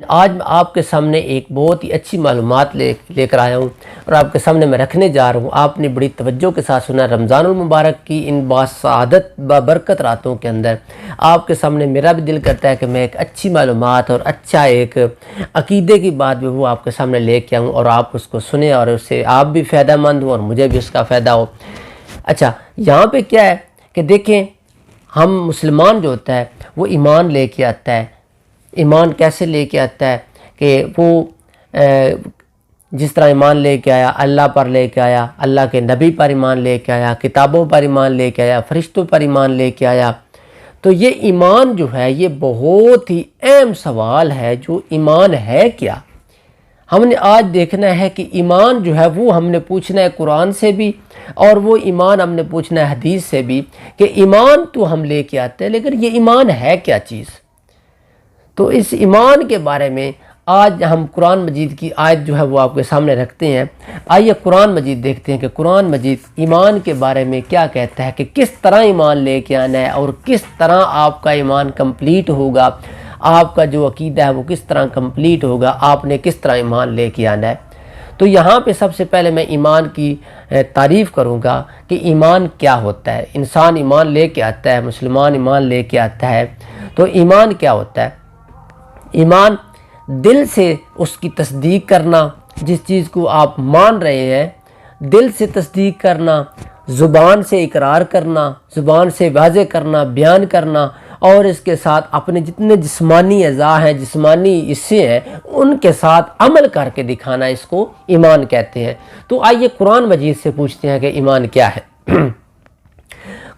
आज मैं आपके सामने एक बहुत ही अच्छी मालूमात लेकर आया हूँ और आपके सामने मैं रखने जा रहा हूँ। आपने बड़ी तवज्जो के साथ सुना। रमज़ानुल मुबारक की इन बासआदत बरकत रातों के अंदर आपके सामने मेरा भी दिल करता है कि मैं एक अच्छी मालूमात और अच्छा एक अकीदे की बात भी वो आपके सामने लेके आऊँ और आप उसको सुने और उससे आप भी फ़ायदेमंद हो और मुझे भी उसका फ़ायदा हो। अच्छा, यहाँ पर क्या है कि देखें, हम मुसलमान जो होता है वो ईमान लेके आता है। ईमान कैसे लेके आता है कि वो जिस तरह ईमान लेके आया, अल्लाह पर लेके आया, अल्लाह के नबी पर ईमान लेके आया, किताबों पर ईमान लेके आया, फरिश्तों पर ईमान लेके आया। तो ये ईमान जो है ये बहुत ही अहम सवाल है। जो ईमान है क्या, हमने आज देखना है कि ईमान जो है वो हमने पूछना है कुरान से भी और वो ईमान हमने पूछना है हदीस से भी कि ईमान तो हम लेके आते हैं, लेकिन ये ईमान है क्या चीज़। तो इस ईमान के बारे में आज हम कुरान मजीद की आयत जो है वो आपके सामने रखते हैं। आइए कुरान मजीद देखते हैं कि कुरान मजीद ईमान के बारे में क्या कहता है कि किस तरह ईमान लेके आना है और किस तरह आपका ईमान कंप्लीट होगा। आपका जो अकीदा है वो किस तरह कंप्लीट होगा, आपने किस तरह ईमान लेके आना है। तो यहाँ पे सबसे पहले मैं ईमान की तारीफ़ करूँगा कि ईमान क्या होता है। इंसान ईमान लेके आता है, मुसलमान ईमान लेके आता है। तो ईमान क्या होता है? ईमान दिल से उसकी तस्दीक करना, जिस चीज़ को आप मान रहे हैं दिल से तस्दीक करना, ज़ुबान से इकरार करना, ज़ुबान से वाज़े करना, बयान करना और इसके साथ अपने जितने जिस्मानी अज़ा हैं, जिस्मानी हिस्से हैं, उनके साथ अमल करके दिखाना, इसको ईमान कहते हैं। तो आइए कुरान मजीद से पूछते हैं कि ईमान क्या है।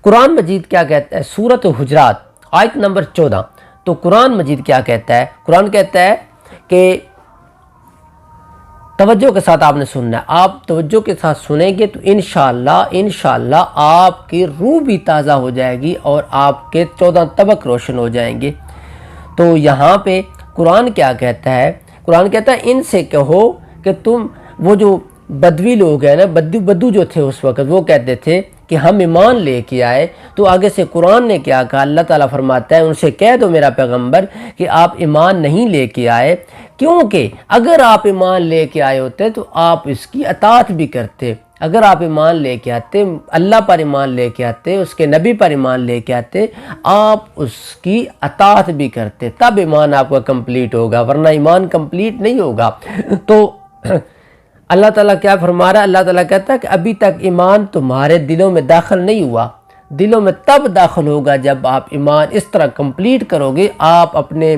कुरान मजीद क्या कहता है? सूरत हुजरात आयत नंबर 14। तो कुरान मजीद क्या कहता है? कुरान कहता है कि तवज्जो के साथ आपने सुनना है। आप तवज्जो के साथ सुनेंगे तो इंशाअल्लाह आपकी रूह भी ताज़ा हो जाएगी और आपके 14 तबक रोशन हो जाएंगे। तो यहाँ पे कुरान क्या कहता है? कुरान कहता है इनसे कहो कि तुम, वो जो बदवी लोग हैं ना, बद्दू जो थे उस वक़्त, वो कहते थे कि हम ईमान लेके आए। तो आगे से कुरान ने क्या कहा? अल्लाह ताला फरमाता है उनसे कह दो मेरा पैगंबर कि आप ईमान नहीं लेके आए, क्योंकि अगर आप ईमान लेके आए होते तो आप इसकी अतात भी करते। अगर आप ईमान लेके आते, अल्लाह पर ईमान लेके आते, उसके नबी पर ईमान लेके आते, आप उसकी अतात भी करते, तब ईमान आपका कंप्लीट होगा, वरना ईमान कंप्लीट नहीं होगा। तो अल्लाह ताला क्या फरमा रहा है? अल्लाह ताला कहता है कि अभी तक ईमान तुम्हारे दिलों में दाखिल नहीं हुआ। दिलों में तब दाखिल होगा जब आप ईमान इस तरह कंप्लीट करोगे, आप अपने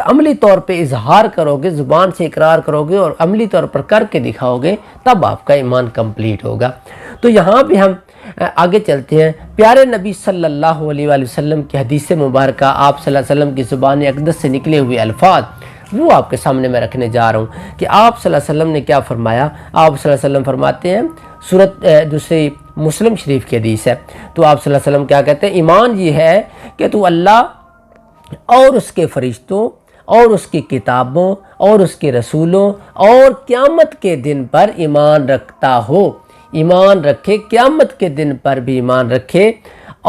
अमली तौर पे इजहार करोगे, ज़ुबान से इकरार करोगे और अमली तौर पर करके दिखाओगे, तब आपका ईमान कंप्लीट होगा। तो यहाँ पे हम आगे चलते हैं। प्यारे नबी सल्लल्लाहु अलैहि वसल्लम की हदीस मुबारक, आप सल्लल्लाहु अलैहि वसल्लम की ज़ुबान अक़दस से निकले हुए अल्फाज वो आपके सामने मैं रखने जा रहा हूँ कि आप सल्लल्लाहु अलैहि वसल्लम ने क्या फरमाया। आप सल्लल्लाहु अलैहि वसल्लम फरमाते हैं, सूरत दूसरी मुस्लिम शरीफ की हदीस है। तो आप सल्लल्लाहु अलैहि वसल्लम क्या कहते हैं? ईमान ये है कि तू अल्लाह और उसके फरिश्तों और उसकी किताबों और उसके रसूलों और क़यामत के दिन पर ईमान रखता हो। ईमान रखे, क़यामत के दिन पर भी ईमान रखे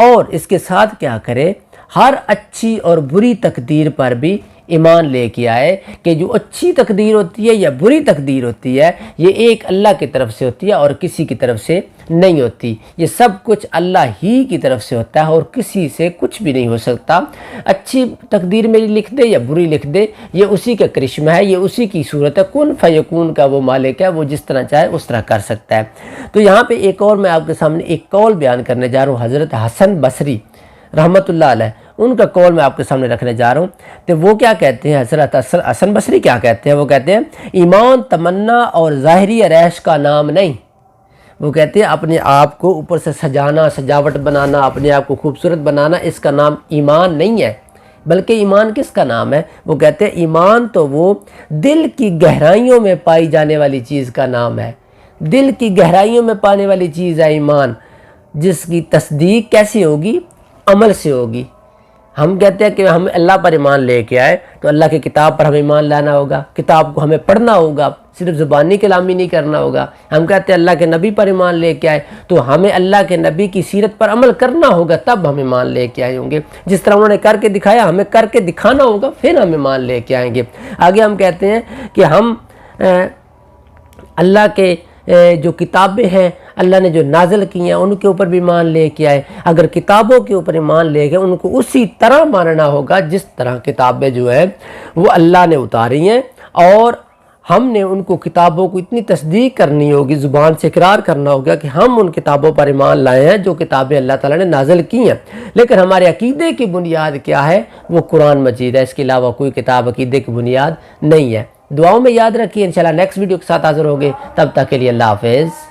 और इसके साथ क्या करे? हर अच्छी और बुरी तकदीर पर भी ईमान लेके आए कि जो अच्छी तकदीर होती है या बुरी तकदीर होती है ये एक अल्लाह की तरफ से होती है और किसी की तरफ से नहीं होती। ये सब कुछ अल्लाह ही की तरफ से होता है और किसी से कुछ भी नहीं हो सकता। अच्छी तकदीर मेरी लिख दे या बुरी लिख दे, ये उसी का करिश्मा है, ये उसी की सूरत है। कुन फयकून का वो मालिक है, वो जिस तरह चाहे उस तरह कर सकता है। तो यहाँ पर एक और मैं आपके सामने एक कौल बयान करने जा रहा हूँ। हज़रत हसन बसरी रहमतुल्लाह अलैह, उनका कौल मैं आपके सामने रखने जा रहा हूँ। तो वो क्या कहते हैं? हज़रत हसन बसरी क्या कहते हैं? वो कहते हैं ईमान तमन्ना और ज़ाहिरी रैश का नाम नहीं। वो कहते हैं अपने आप को ऊपर से सजाना, सजावट बनाना, अपने आप को खूबसूरत बनाना, इसका नाम ईमान नहीं है। बल्कि ईमान किसका नाम है? वो कहते हैं ईमान तो वो दिल की गहराइयों में पाई जाने वाली चीज़ का नाम है। दिल की गहराइयों में पाने वाली चीज़ है ईमान, जिसकी तस्दीक कैसी होगी? अमल से होगी। हम कहते हैं कि हम अल्लाह पर ईमान लेके आए, तो अल्लाह की किताब पर हमें ईमान लाना होगा, किताब को हमें पढ़ना होगा, सिर्फ ज़ुबानी कलामी नहीं करना होगा। हम कहते हैं अल्लाह के नबी पर ईमान लेके आए, तो हमें अल्लाह के नबी की सीरत पर अमल करना होगा, तब हम ईमान लेके आए होंगे। जिस तरह उन्होंने करके दिखाया, हमें करके दिखाना होगा, फिर हम ईमान लेके आएंगे। आगे हम कहते हैं कि हम अल्लाह के जो किताबें हैं अल्लाह ने जो नाज़िल की हैं उनके ऊपर भी ईमान लेके आए। अगर किताबों के ऊपर ईमान लेके उनको उसी तरह मानना होगा जिस तरह किताबें जो है वो अल्लाह ने उतारी हैं, और हमने उनको किताबों को इतनी तस्दीक करनी होगी, ज़ुबान से इकरार करना होगा कि हम उन किताबों पर ईमान लाए हैं जो किताबें अल्लाह ताला ने नाज़िल की हैं। लेकिन हमारे अकीदे की बुनियाद क्या है? वो कुरान मजीद है, इसके अलावा कोई किताब अकीदे की बुनियाद नहीं है। दुआओं में याद रखिए, इंशाल्लाह नेक्स्ट वीडियो के साथ हाज़िर होंगे। तब तक के लिए अल्लाह हाफ़िज़।